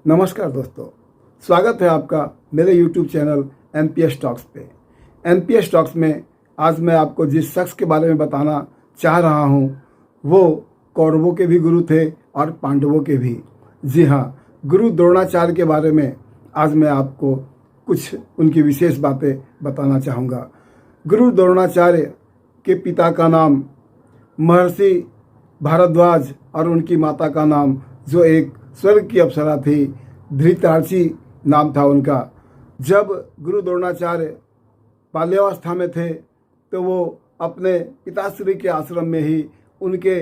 नमस्कार दोस्तों, स्वागत है आपका मेरे YouTube चैनल NPS टॉक्स पे। NPS टॉक्स में आज मैं आपको जिस शख्स के बारे में बताना चाह रहा हूँ वो कौरवों के भी गुरु थे और पांडवों के भी। जी हाँ, गुरु द्रोणाचार्य के बारे में आज मैं आपको कुछ उनकी विशेष बातें बताना चाहूँगा। गुरु द्रोणाचार्य के पिता का नाम महर्षि भारद्वाज और उनकी माता का नाम जो एक स्वर्ग की अप्सरा थी, धृतराष्ट्री नाम था उनका। जब गुरु द्रोणाचार्य बाल्यावस्था में थे तो वो अपने पिताश्री के आश्रम में ही उनके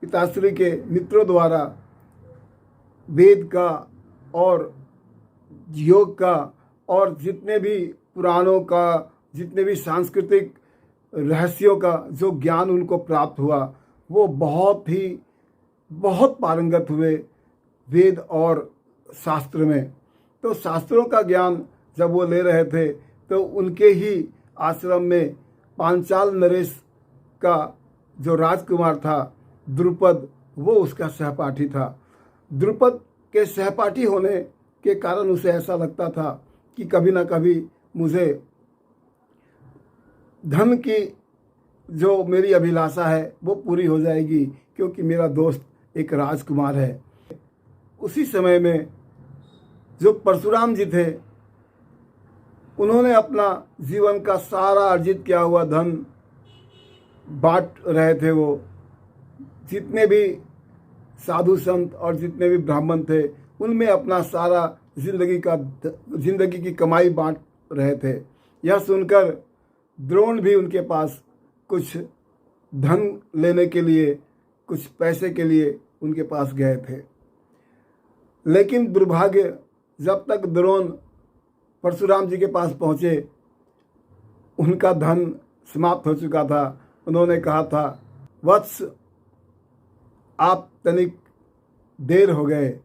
पिताश्री के मित्रों द्वारा वेद का और योग का और जितने भी पुराणों का, जितने भी सांस्कृतिक रहस्यों का जो ज्ञान उनको प्राप्त हुआ, वो बहुत पारंगत हुए वेद और शास्त्र में। तो शास्त्रों का ज्ञान जब वो ले रहे थे तो उनके ही आश्रम में पांचाल नरेश का जो राजकुमार था द्रुपद, वो उसका सहपाठी था। द्रुपद के सहपाठी होने के कारण उसे ऐसा लगता था कि कभी ना कभी मुझे धन की जो मेरी अभिलाषा है वो पूरी हो जाएगी, क्योंकि मेरा दोस्त एक राजकुमार है। उसी समय में जो परशुराम जी थे, उन्होंने अपना जीवन का सारा अर्जित किया हुआ धन बांट रहे थे। वो जितने भी साधु संत और जितने भी ब्राह्मण थे उनमें अपना सारा जिंदगी की कमाई बांट रहे थे। यह सुनकर द्रोण भी उनके पास कुछ धन लेने के लिए, कुछ पैसे के लिए उनके पास गए थे। लेकिन दुर्भाग्य, जब तक द्रोण परशुराम जी के पास पहुँचे उनका धन समाप्त हो चुका था। उन्होंने कहा था, वत्स आप तनिक देर हो गए,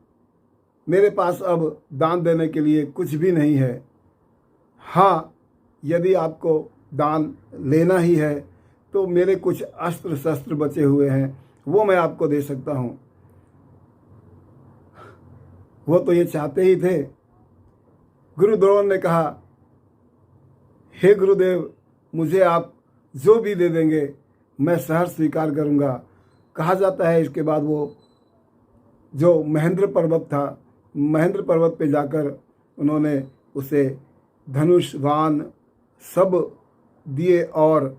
मेरे पास अब दान देने के लिए कुछ भी नहीं है। हाँ, यदि आपको दान लेना ही है तो मेरे कुछ अस्त्र शस्त्र बचे हुए हैं, वो मैं आपको दे सकता हूँ। वो तो ये चाहते ही थे। गुरु द्रोण ने कहा, हे गुरुदेव, मुझे आप जो भी दे देंगे मैं सहर्ष स्वीकार करूँगा। कहा जाता है इसके बाद वो जो महेंद्र पर्वत था, महेंद्र पर्वत पे जाकर उन्होंने उसे धनुष बाण सब दिए और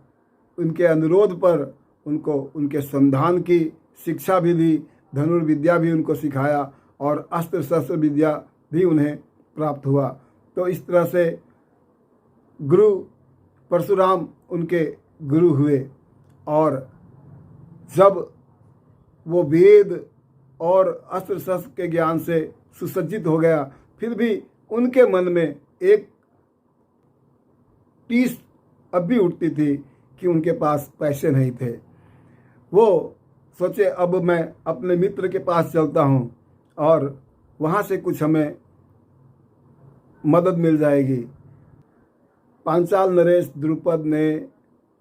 उनके अनुरोध पर उनको उनके संधान की शिक्षा भी दी, धनुर्विद्या भी उनको सिखाया और अस्त्र शस्त्र विद्या भी उन्हें प्राप्त हुआ। तो इस तरह से गुरु परशुराम उनके गुरु हुए। और जब वो वेद और अस्त्र शस्त्र के ज्ञान से सुसज्जित हो गया, फिर भी उनके मन में एक टीस अब भी उठती थी कि उनके पास पैसे नहीं थे। वो सोचे, अब मैं अपने मित्र के पास चलता हूँ और वहाँ से कुछ हमें मदद मिल जाएगी। पांचाल नरेश द्रुपद ने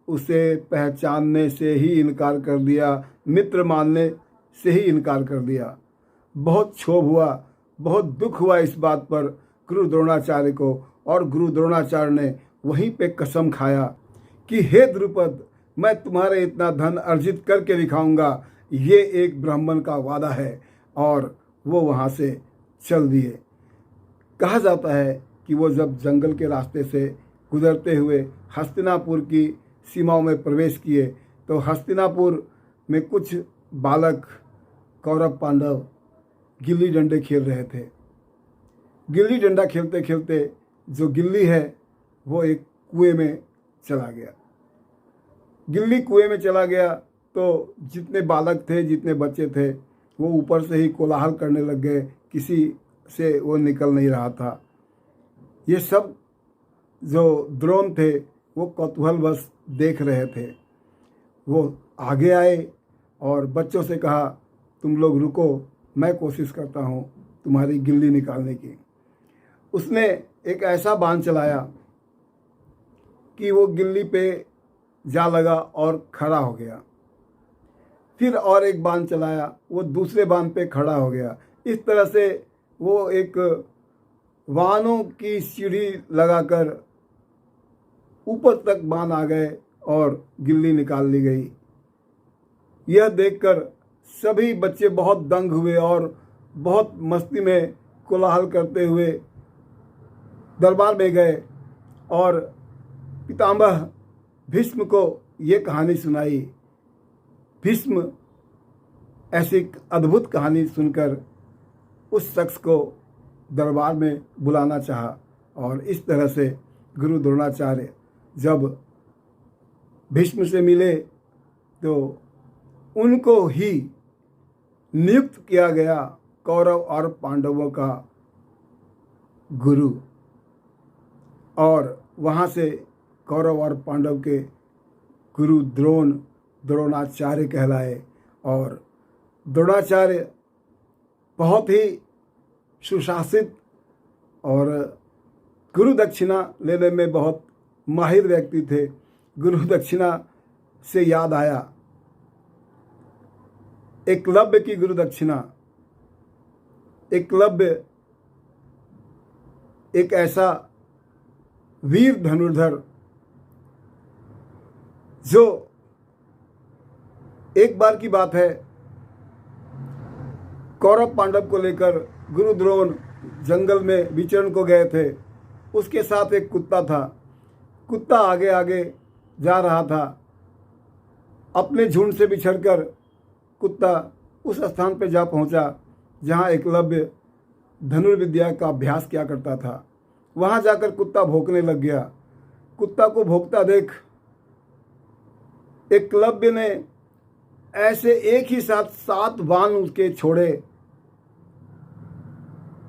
उसे पहचानने से ही इनकार कर दिया, मित्र मानने से ही इनकार कर दिया। बहुत क्षोभ हुआ, बहुत दुख हुआ इस बात पर गुरु द्रोणाचार्य को। और गुरु द्रोणाचार्य ने वहीं पे कसम खाया कि हे द्रुपद, मैं तुम्हारे इतना धन अर्जित करके दिखाऊंगा, ये एक ब्राह्मण का वादा है। और वो वहाँ से चल दिए। कहा जाता है कि वो जब जंगल के रास्ते से गुजरते हुए हस्तिनापुर की सीमाओं में प्रवेश किए तो हस्तिनापुर में कुछ बालक कौरव पांडव गिल्ली डंडे खेल रहे थे। गिल्ली डंडा खेलते खेलते जो गिल्ली है वो एक कुएं में चला गया। गिल्ली कुएं में चला गया तो जितने बालक थे, जितने बच्चे थे, वो ऊपर से ही कोलाहल करने लग गए, किसी से वो निकल नहीं रहा था। ये सब जो द्रोण थे वो कौतूहलवश देख रहे थे। वो आगे आए और बच्चों से कहा, तुम लोग रुको, मैं कोशिश करता हूँ तुम्हारी गिल्ली निकालने की। उसने एक ऐसा बाण चलाया कि वो गिल्ली पे जा लगा और खड़ा हो गया। फिर और एक बाण चलाया, वो दूसरे बाण पे खड़ा हो गया। इस तरह से वो एक वाहनों की सीढ़ी लगाकर ऊपर तक बाण आ गए और गिल्ली निकाल ली गई। यह देखकर सभी बच्चे बहुत दंग हुए और बहुत मस्ती में कोलाहल करते हुए दरबार में गए और पितामह भीष्म को ये कहानी सुनाई। भीष्म ऐसी अद्भुत कहानी सुनकर उस शख्स को दरबार में बुलाना चाहा और इस तरह से गुरु द्रोणाचार्य जब भीष्म से मिले तो उनको ही नियुक्त किया गया कौरव और पांडवों का गुरु, और वहाँ से कौरव और पांडव के गुरु द्रोणाचार्य कहलाए। और द्रोणाचार्य बहुत ही सुशासित और गुरु दक्षिणा लेने में बहुत माहिर व्यक्ति थे। गुरु दक्षिणा से याद आया एकलव्य की गुरु दक्षिणा। एकलव्य एक ऐसा वीर धनुर्धर जो एक बार की बात है, कौरव पांडव को लेकर गुरु द्रोण जंगल में विचरण को गए थे। उसके साथ एक कुत्ता था। कुत्ता आगे आगे जा रहा था। अपने झुंड से बिछड़कर कुत्ता उस स्थान पर जा पहुंचा जहां एकलव्य धनुर्विद्या का अभ्यास किया करता था। वहां जाकर कुत्ता भौंकने लग गया। कुत्ता को भौंकता देख एकलव्य ने ऐसे एक ही साथ 7 बाण उसके छोड़े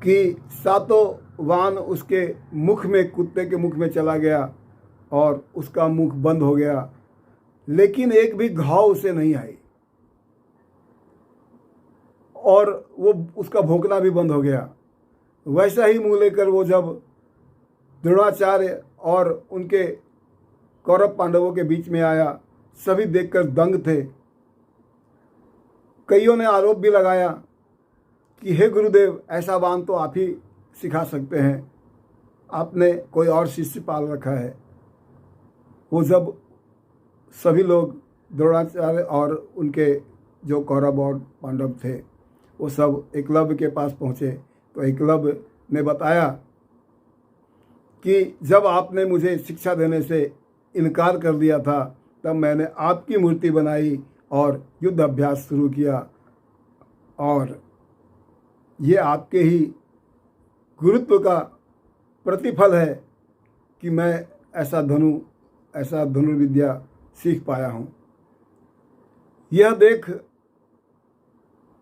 कि 7 बाण उसके मुख में, कुत्ते के मुख में चला गया और उसका मुख बंद हो गया, लेकिन एक भी घाव उसे नहीं आई और वो उसका भौंकना भी बंद हो गया। वैसा ही मुंह लेकर वो जब द्रोणाचार्य और उनके कौरव पांडवों के बीच में आया, सभी देखकर दंग थे। कईयों ने आरोप भी लगाया कि हे गुरुदेव, ऐसा बाण तो आप ही सिखा सकते हैं, आपने कोई और शिष्य पाल रखा है। वो जब सभी लोग द्रोणाचार्य और उनके जो कौरव और पांडव थे वो सब एकलव्य के पास पहुँचे तो एकलव्य ने बताया कि जब आपने मुझे शिक्षा देने से इनकार कर दिया था तब मैंने आपकी मूर्ति बनाई और युद्ध अभ्यास शुरू किया, और ये आपके ही गुरुत्व का प्रतिफल है कि मैं ऐसा धनुर्विद्या सीख पाया हूँ। यह देख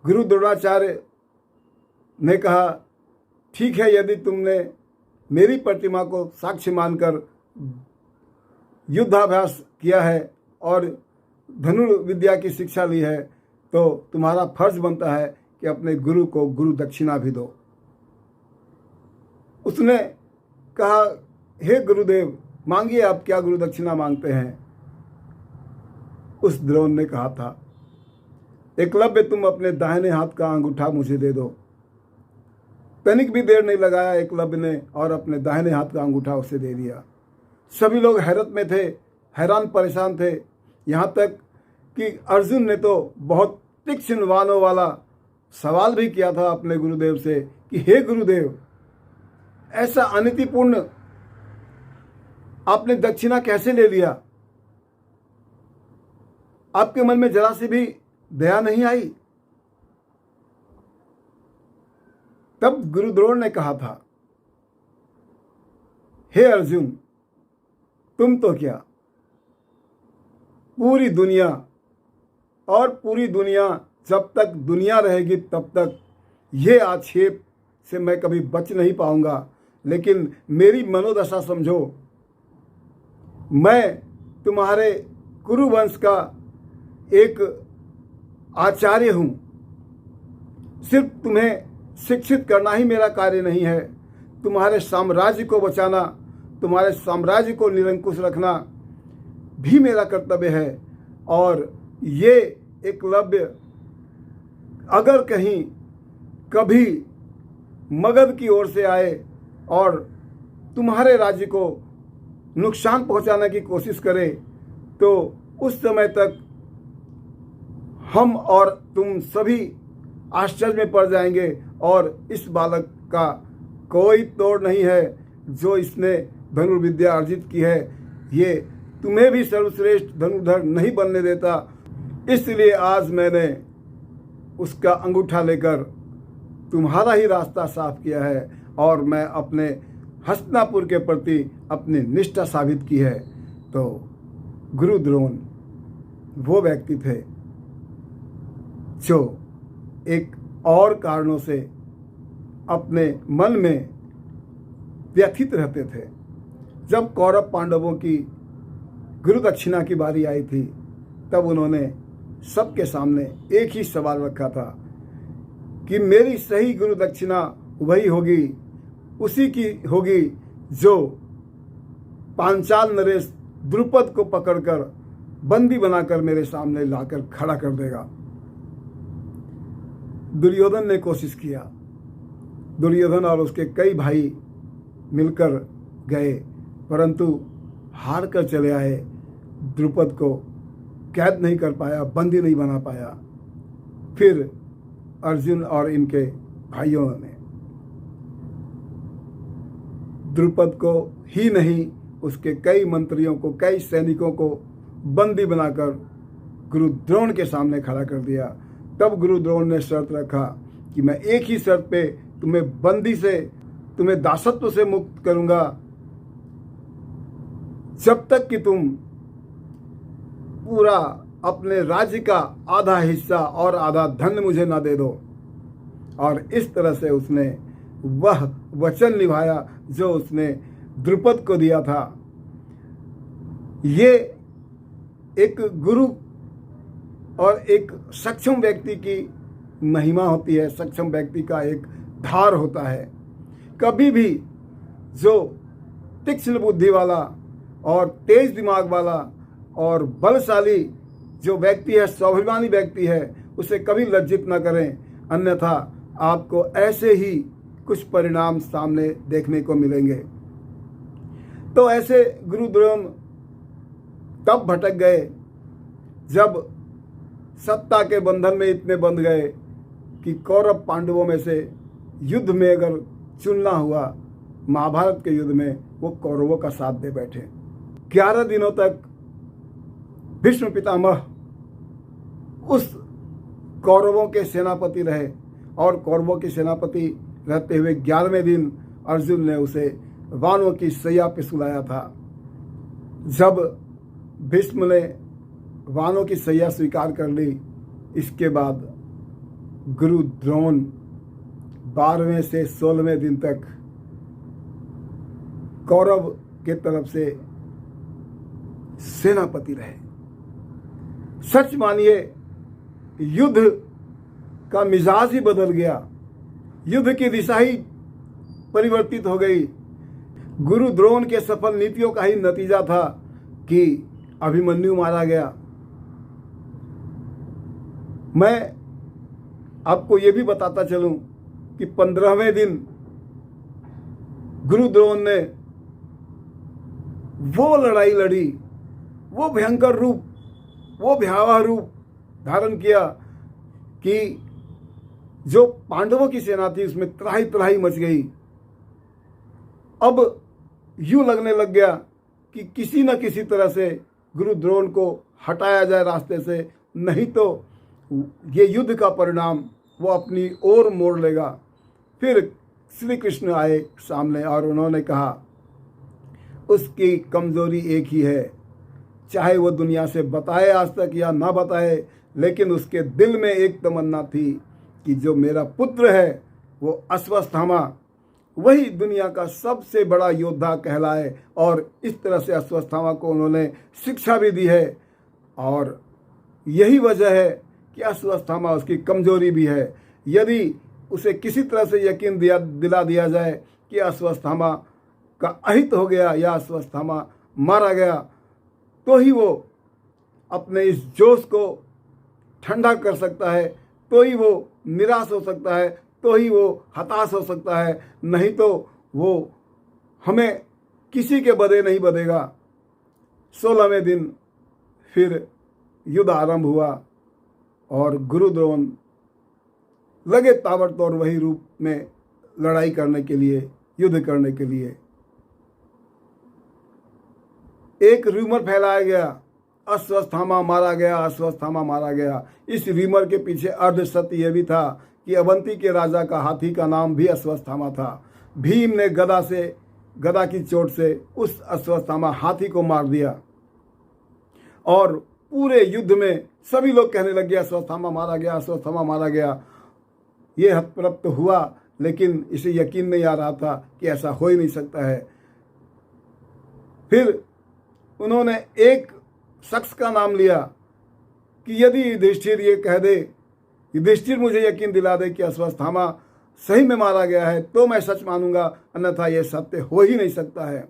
गुरु द्रोणाचार्य ने कहा, ठीक है, यदि तुमने मेरी प्रतिमा को साक्ष्य मानकर युद्धाभ्यास किया है और धनुर्विद्या की शिक्षा ली है तो तुम्हारा फर्ज बनता है कि अपने गुरु को गुरु दक्षिणा भी दो। उसने कहा, हे गुरुदेव, मांगिए, आप क्या गुरु दक्षिणा मांगते हैं। उस द्रोण ने कहा था, एकलव्य, तुम अपने दाहिने हाथ का अंगूठा मुझे दे दो। तनिक भी देर नहीं लगाया एकलव्य ने और अपने दाहिने हाथ का अंगूठा उसे दे दिया। सभी लोग हैरत में थे, हैरान परेशान थे। यहाँ तक कि अर्जुन ने तो बहुत तीक्ष्ण बाणों वाला सवाल भी किया था अपने गुरुदेव से कि हे गुरुदेव, ऐसा अनीतिपूर्ण आपने दक्षिणा कैसे ले लिया? आपके मन में जरा सी भी दया नहीं आई? तब गुरु द्रोण ने कहा था, हे अर्जुन, तुम तो क्या, पूरी दुनिया जब तक दुनिया रहेगी तब तक ये आक्षेप से मैं कभी बच नहीं पाऊंगा। लेकिन मेरी मनोदशा समझो, मैं तुम्हारे कुरुवंश का एक आचार्य हूँ। सिर्फ तुम्हें शिक्षित करना ही मेरा कार्य नहीं है, तुम्हारे साम्राज्य को बचाना, तुम्हारे साम्राज्य को निरंकुश रखना भी मेरा कर्तव्य है। और ये एकलव्य अगर कहीं कभी मगध की ओर से आए और तुम्हारे राज्य को नुकसान पहुंचाने की कोशिश करे, तो उस समय तक हम और तुम सभी आश्चर्य में पड़ जाएंगे। और इस बालक का कोई तोड़ नहीं है जो इसने धनुर्विद्या अर्जित की है, ये तुम्हें भी सर्वश्रेष्ठ धनुर्धर नहीं बनने देता। इसलिए आज मैंने उसका अंगूठा लेकर तुम्हारा ही रास्ता साफ किया है और मैं अपने हस्तिनापुर के प्रति अपनी निष्ठा साबित की है। तो गुरु द्रोण वो व्यक्ति थे जो एक और कारणों से अपने मन में व्यथित रहते थे। जब कौरव पांडवों की गुरु दक्षिणा की बारी आई थी, तब उन्होंने सबके सामने एक ही सवाल रखा था कि मेरी सही गुरु दक्षिणा वही होगी, उसी की होगी जो पांचाल नरेश द्रुपद को पकड़कर बंदी बनाकर मेरे सामने लाकर खड़ा कर देगा। दुर्योधन ने कोशिश किया। दुर्योधन और उसके कई भाई मिलकर गए, परंतु हार कर चले आए। द्रुपद को कैद नहीं कर पाया, बंदी नहीं बना पाया। फिर अर्जुन और इनके भाइयों ने द्रुपद को ही नहीं, उसके कई मंत्रियों को, कई सैनिकों को बंदी बनाकर गुरु द्रोण के सामने खड़ा कर दिया। तब गुरु द्रोण ने शर्त रखा कि मैं एक ही शर्त पे तुम्हें बंदी से, तुम्हें दासत्व से मुक्त करूंगा, जब तक कि तुम पूरा अपने राज्य का आधा हिस्सा और आधा धन मुझे ना दे दो। और इस तरह से उसने वह वचन निभाया जो उसने द्रुपद को दिया था। ये एक गुरु और एक सक्षम व्यक्ति की महिमा होती है, सक्षम व्यक्ति का एक धार होता है। कभी भी जो तीक्ष्ण बुद्धि वाला और तेज दिमाग वाला और बलशाली जो व्यक्ति है, स्वाभिमानी व्यक्ति है, उसे कभी लज्जित न करें, अन्यथा आपको ऐसे ही कुछ परिणाम सामने देखने को मिलेंगे। तो ऐसे गुरु द्रोण तब भटक गए जब सत्ता के बंधन में इतने बंध गए कि कौरव पांडवों में से युद्ध में अगर चुनना हुआ, महाभारत के युद्ध में वो कौरवों का साथ दे बैठे। 11 दिनों तक भीष्म पितामह उस कौरवों के सेनापति रहे और कौरवों के सेनापति रहते हुए 11वें दिन अर्जुन ने उसे वानों की सैया पे सुलाया था। जब भीष्म ने वानों की सैया स्वीकार कर ली, इसके बाद गुरु द्रोण 12वें से 16वें दिन तक कौरव के तरफ से सेनापति रहे। सच मानिए, युद्ध का मिजाज ही बदल गया, युद्ध की दिशा ही परिवर्तित हो गई। गुरु द्रोण के सफल नीतियों का ही नतीजा था कि अभिमन्यु मारा गया। मैं आपको ये भी बताता चलूं कि 15वें दिन गुरु द्रोण ने वो लड़ाई लड़ी, वो भयंकर रूप, वो भयावह रूप धारण किया कि जो पांडवों की सेना थी उसमें त्राही त्राही मच गई। अब यूं लगने लग गया कि किसी न किसी तरह से गुरु द्रोण को हटाया जाए रास्ते से, नहीं तो ये युद्ध का परिणाम वो अपनी ओर मोड़ लेगा। फिर श्री कृष्ण आए सामने और उन्होंने कहा उसकी कमजोरी एक ही है, चाहे वो दुनिया से बताए आज तक या ना बताए, लेकिन उसके दिल में एक तमन्ना थी कि जो मेरा पुत्र है वो अश्वत्थामा वही दुनिया का सबसे बड़ा योद्धा कहलाए। और इस तरह से अश्वत्थामा को उन्होंने शिक्षा भी दी है और यही वजह है कि अश्वत्थामा उसकी कमजोरी भी है। यदि उसे किसी तरह से यकीन दिला दिया जाए कि अश्वत्थामा का अहित हो गया या अश्वत्थामा मारा गया, तो ही वो अपने इस जोश को ठंडा कर सकता है, तो ही वो निराश हो सकता है, तो ही वो हताश हो सकता है, नहीं तो वो हमें किसी के बदे नहीं बदेगा। 16वें दिन फिर युद्ध आरंभ हुआ और गुरु द्रोण लगे ताबड़तोड़ वही रूप में लड़ाई करने के लिए, युद्ध करने के लिए। एक रूमर फैलाया गया, अश्वत्थामा मारा गया, अश्वत्थामा मारा गया। इस रूमर के पीछे अर्ध सत्य यह भी था कि अवंती के राजा का हाथी का नाम भी अश्वत्थामा था। भीम ने गदा की चोट से उस अश्वत्थामा हाथी को मार दिया और पूरे युद्ध में सभी लोग कहने लगे अश्वत्थामा मारा गया, अश्वत्थामा मारा गया। ये हतप्रप्त हुआ, लेकिन इसे यकीन नहीं आ रहा था कि ऐसा हो ही नहीं सकता है। फिर उन्होंने एक शख्स का नाम लिया कि यदि युधिष्ठिर ये कह दे, युधिष्ठिर मुझे यकीन दिला दे कि अश्वत्थामा सही में मारा गया है, तो मैं सच मानूंगा, अन्यथा यह सत्य हो ही नहीं सकता है।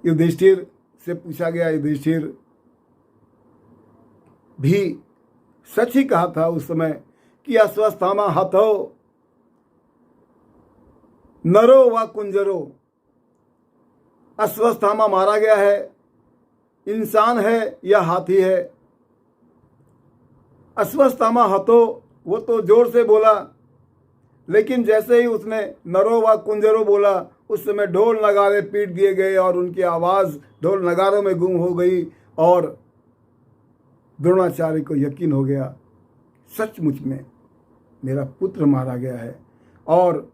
युधिष्ठिर से पूछा गया, युधिष्ठिर भी सच ही कहा था उस समय कि अश्वत्थामा हतो नरो व कुंजरो, अश्वत्थामा मारा गया है, इंसान है या हाथी है। अश्वत्थामा हतो, वो तो जोर से बोला, लेकिन जैसे ही उसने नरो व कुंजरो बोला, उस समय ढोल नगारे पीट दिए गए और उनकी आवाज़ ढोल नगारों में गुम हो गई और द्रोणाचार्य को यकीन हो गया सचमुच में मेरा पुत्र मारा गया है, और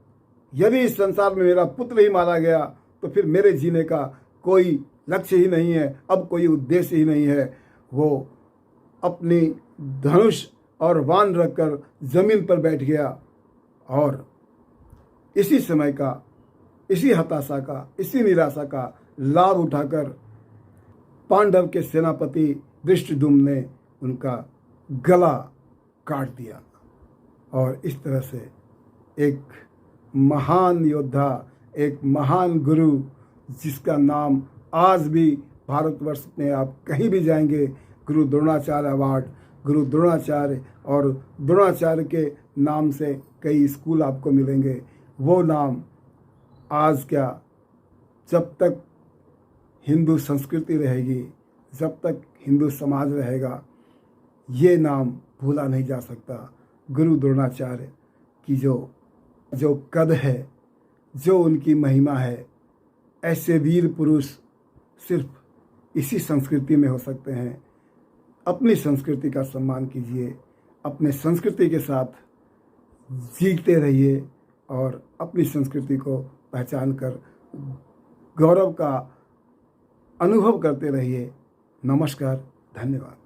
यदि इस संसार में मेरा पुत्र ही मारा गया तो फिर मेरे जीने का कोई लक्ष्य ही नहीं है, अब कोई उद्देश्य ही नहीं है। वो अपनी धनुष और बाण रखकर जमीन पर बैठ गया और इसी समय का, इसी हताशा का, इसी निराशा का लाभ उठाकर पांडव के सेनापति धृष्टद्युम्न ने उनका गला काट दिया। और इस तरह से एक महान योद्धा, एक महान गुरु, जिसका नाम आज भी भारतवर्ष में आप कहीं भी जाएंगे, गुरु द्रोणाचार्य अवार्ड, गुरु द्रोणाचार्य, और द्रोणाचार्य के नाम से कई स्कूल आपको मिलेंगे। वो नाम आज क्या, जब तक हिंदू संस्कृति रहेगी, जब तक हिंदू समाज रहेगा, ये नाम भूला नहीं जा सकता। गुरु द्रोणाचार्य की जो कद है, जो उनकी महिमा है, ऐसे वीर पुरुष सिर्फ इसी संस्कृति में हो सकते हैं। अपनी संस्कृति का सम्मान कीजिए, अपने संस्कृति के साथ जीते रहिए और अपनी संस्कृति को पहचान कर गौरव का अनुभव करते रहिए। नमस्कार, धन्यवाद।